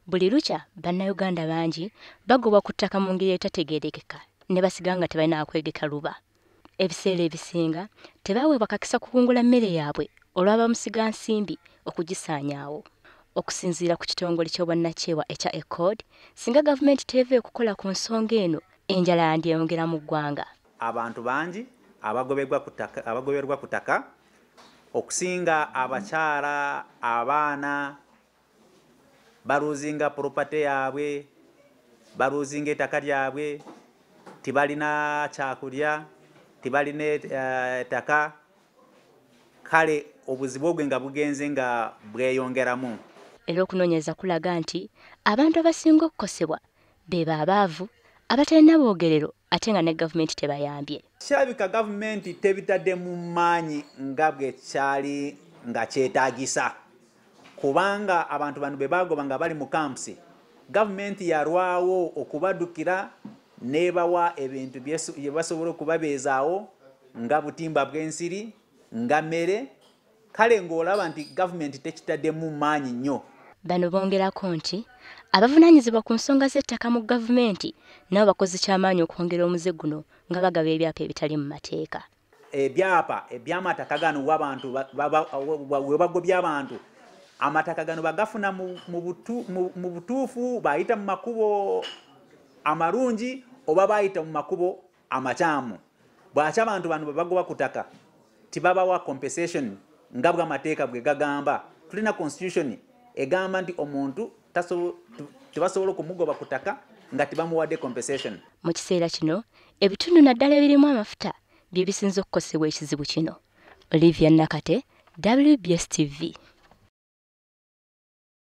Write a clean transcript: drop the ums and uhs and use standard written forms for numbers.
Buli lukya bannayuganda bangi bagobwa ku ttaka mu ngeri etategeerekeka ne basigala nga tebalina kwegeka luba. Ebiseera ebisinga tebaweebwa kakisa kukungula mmere yaabwe olw'abamusigansimbi okugisaanyaawo. Okusinziira ku kitongole ky'obwannakyewa ekya ECOD, singa gavumenti teveeyo kukola ku nsonga eno, enjala yandyeyongera mu ggwanga. Abantu bangi abagoberwa ku ttaka okusinga abakyala, abaana baluuzinga property yaabwe, baluuzinga ettaka lyabwe, tibalina kyakulya, tibalina ettaka. Kale obuzibu obwe nga bugenze nga bweyongeramu. Era okunoonyereza kulaga nti abantu abasinga okukosebwa be babaavu abatalina boogerero ate nga ne gavumenti tebayambye. Kirabika gavumenti tebitadde mu maanyi nga bwe kyali nga kyetaagisa, kubanga abantu bano be bagoba nga bali mu kampusi, gavumenti yalwawo okubaddukira n'ebawa ebintu bye basobola okubabeezaawo nga butimba bw'ensiri, nga mmere. Kale ng'olaba nti gavumenti tekitadde mu maanyi nnyo. Bano bongerako nti abavunaanyizibwa ku nsonga z'ettaka mu gavumenti nabo bakoze kyamaanyi okwongera omuze guno nga bagaba ebyapa ebitali mu mateeka. Ebyapa eby'amataka gano w'abantu we bagobya abantu, amataka gano bagafuna mu butuufu, bayita mu makubo amalungi oba bayita mu makubo amakyamu. Bw'aki abantu bano bwe bagoba ku ttaka tibabawa compensation nga bw'amateeka bwe gagamba. Tulina constitution egamba nti omuntu tebasobola okumugoba ku ttaka nga tebamuwadde compensation. Mu kiseera kino ebitundu naddala ebirimu amafuta bye bisinze okukosebwa ekizibu kino. Olivia Nakate, WBS TV.